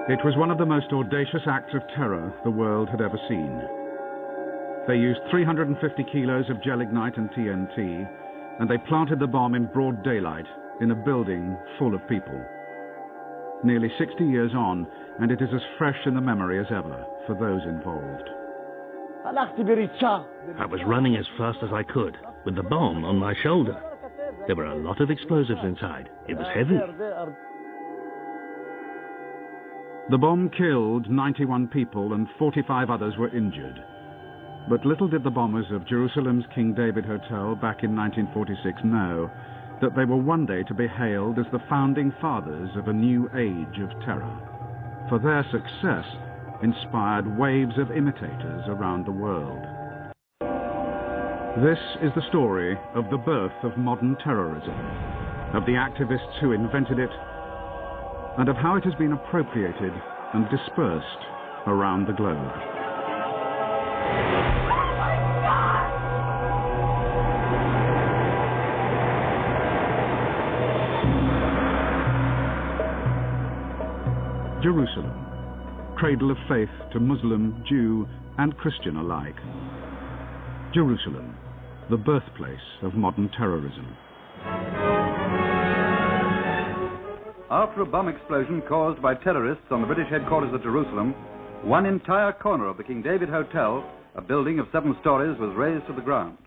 It was one of the most audacious acts of terror the world had ever seen. They used 350 kilos of gelignite and TNT, and they planted the bomb in broad daylight in a building full of people. Nearly 60 years on, and it is as fresh in the memory as ever for those involved. I was running as fast as I could, with the bomb on my shoulder. There were a lot of explosives inside. It was heavy. The bomb killed 91 people and 45 others were injured. But little did the bombers of Jerusalem's King David Hotel back in 1946 know that they were one day to be hailed as the founding fathers of a new age of terror. For their success inspired waves of imitators around the world. This is the story of the birth of modern terrorism, of the activists who invented it, and of how it has been appropriated and dispersed around the globe. Jerusalem, cradle of faith to Muslim, Jew, and Christian alike. Jerusalem, the birthplace of modern terrorism. After a bomb explosion caused by terrorists on the British headquarters at Jerusalem, one entire corner of the King David Hotel, a building of 7 stories, was razed to the ground.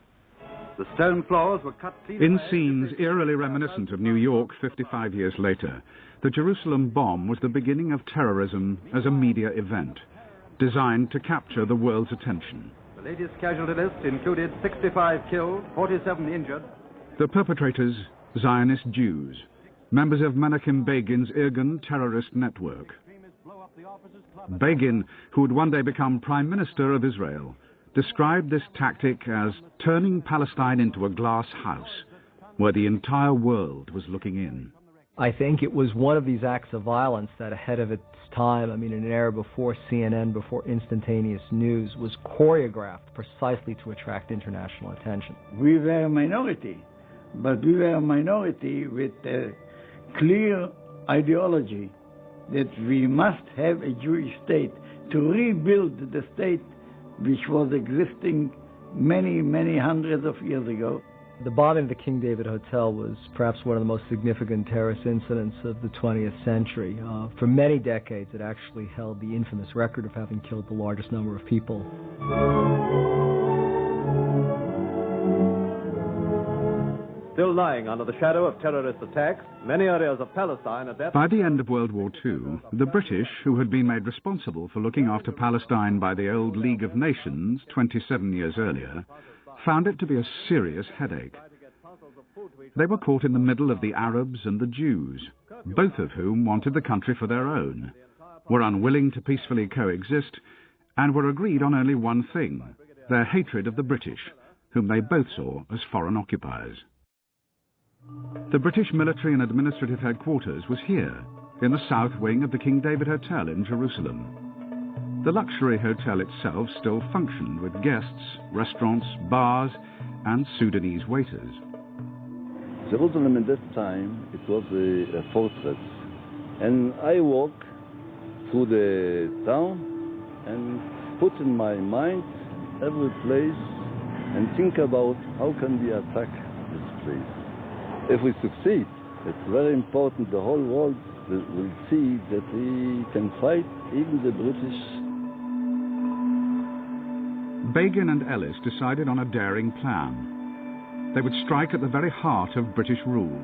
The stone floors were cut clean. In scenes eerily reminiscent of New York 55 years later, the Jerusalem bomb was the beginning of terrorism as a media event, designed to capture the world's attention. The latest casualty list included 65 killed, 47 injured. The perpetrators, Zionist Jews, members of Menachem Begin's Irgun terrorist network. Begin, who would one day become Prime Minister of Israel, described this tactic as turning Palestine into a glass house, where the entire world was looking in. I think it was one of these acts of violence that ahead of its time, in an era before CNN, before instantaneous news, was choreographed precisely to attract international attention. We were a minority, but we were a minority with a clear ideology that we must have a Jewish state to rebuild the state which was existing many, many hundreds of years ago. The bombing of the King David Hotel was perhaps one of the most significant terrorist incidents of the 20th century. For many decades, it actually held the infamous record of having killed the largest number of people. Still lying under the shadow of terrorist attacks, many areas of Palestine at that... By the end of World War II, the British, who had been made responsible for looking after Palestine by the old League of Nations 27 years earlier, found it to be a serious headache. They were caught in the middle of the Arabs and the Jews, both of whom wanted the country for their own, were unwilling to peacefully coexist, and were agreed on only one thing, their hatred of the British, whom they both saw as foreign occupiers. The British military and administrative headquarters was here, in the south wing of the King David Hotel in Jerusalem. The luxury hotel itself still functioned with guests, restaurants, bars, and Sudanese waiters. Jerusalem at that time, it was a fortress. And I walk through the town and put in my mind every place and think about how can we attack this place. If we succeed, it's very important the whole world will see that we can fight even the British. Begin and Ellis decided on a daring plan. They would strike at the very heart of British rule,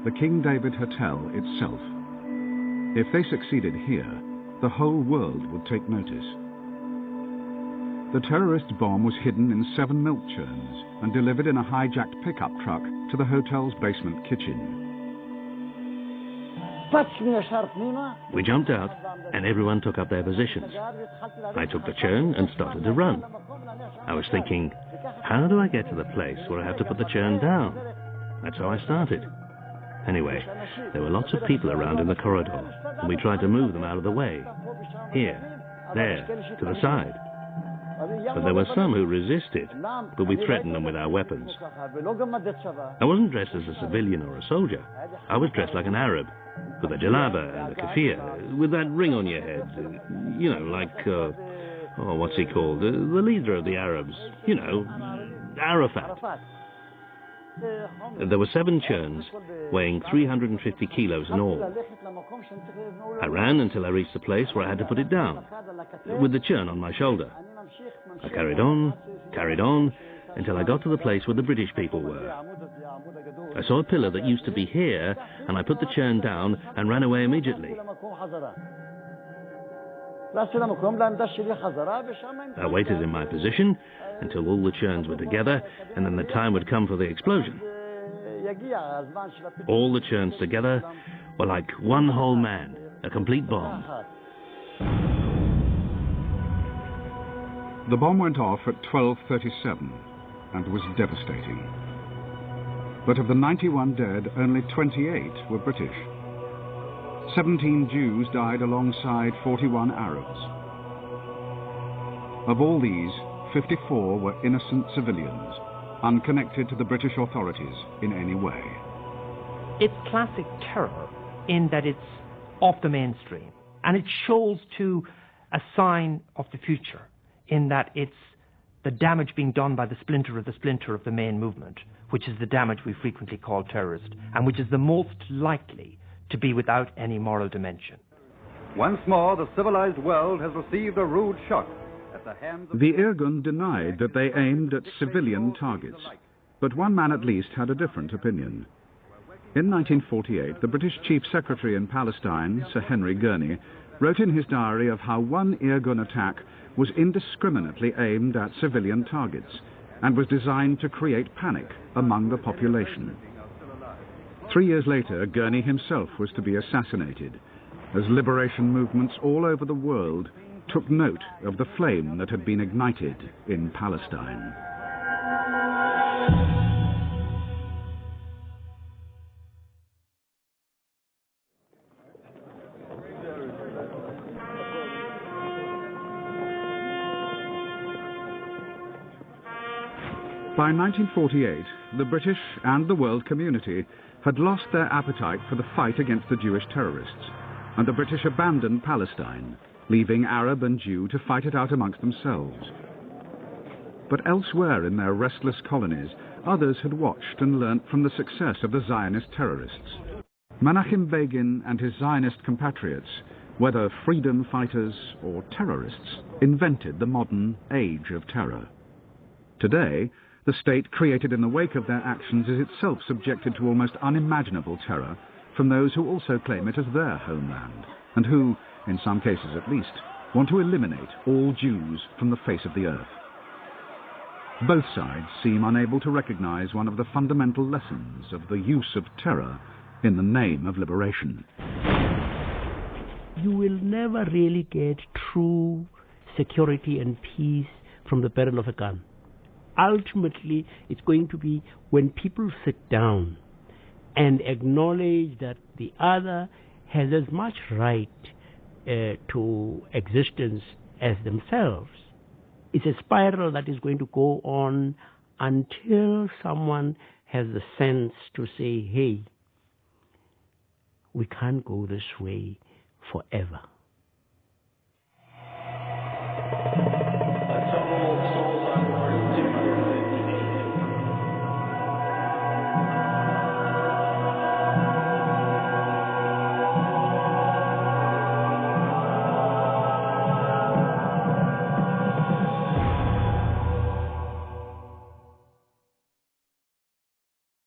the King David Hotel itself. If they succeeded here, the whole world would take notice. The terrorist bomb was hidden in 7 milk churns and delivered in a hijacked pickup truck to the hotel's basement kitchen. We jumped out, and everyone took up their positions. I took the churn and started to run. I was thinking, how do I get to the place where I have to put the churn down? That's how I started. Anyway, there were lots of people around in the corridor, and we tried to move them out of the way. Here, there, to the side. But there were some who resisted, but we threatened them with our weapons. I wasn't dressed as a civilian or a soldier. I was dressed like an Arab. with a jalaba and a kafir, with that ring on your head, you know, like, what's he called? The leader of the Arabs, you know, Arafat. There were 7 churns, weighing 350 kilos in all. I ran until I reached the place where I had to put it down, with the churn on my shoulder. I carried on, until I got to the place where the British people were. I saw a pillar that used to be here, and I put the churn down and ran away immediately. I waited in my position until all the churns were together, and then the time would come for the explosion. All the churns together were like one whole man, a complete bomb. The bomb went off at 12:37 and was devastating. But of the 91 dead, only 28 were British. 17 Jews died alongside 41 Arabs. Of all these, 54 were innocent civilians, unconnected to the British authorities in any way. It's classic terror in that it's off the mainstream, and it shows to a sign of the future in that it's the damage being done by the splinter of the main movement, which is the damage we frequently call terrorist, and which is the most likely to be without any moral dimension. Once more, the civilized world has received a rude shock at the hands of... The Irgun denied that they aimed at civilian targets, but one man at least had a different opinion. In 1948, the British Chief Secretary in Palestine, Sir Henry Gurney, wrote in his diary of how one Irgun attack was indiscriminately aimed at civilian targets and was designed to create panic among the population. 3 years later, Gurney himself was to be assassinated, as liberation movements all over the world took note of the flame that had been ignited in Palestine. By 1948, the British and the world community had lost their appetite for the fight against the Jewish terrorists, and the British abandoned Palestine, leaving Arab and Jew to fight it out amongst themselves. But elsewhere in their restless colonies, others had watched and learnt from the success of the Zionist terrorists. Menachem Begin and his Zionist compatriots, whether freedom fighters or terrorists, invented the modern age of terror. Today, the state created in the wake of their actions is itself subjected to almost unimaginable terror from those who also claim it as their homeland, and who, in some cases at least, want to eliminate all Jews from the face of the earth. Both sides seem unable to recognize one of the fundamental lessons of the use of terror in the name of liberation. You will never really get true security and peace from the barrel of a gun. Ultimately, it's going to be when people sit down and acknowledge that the other has as much right to existence as themselves. It's a spiral that is going to go on until someone has the sense to say, hey, we can't go this way forever.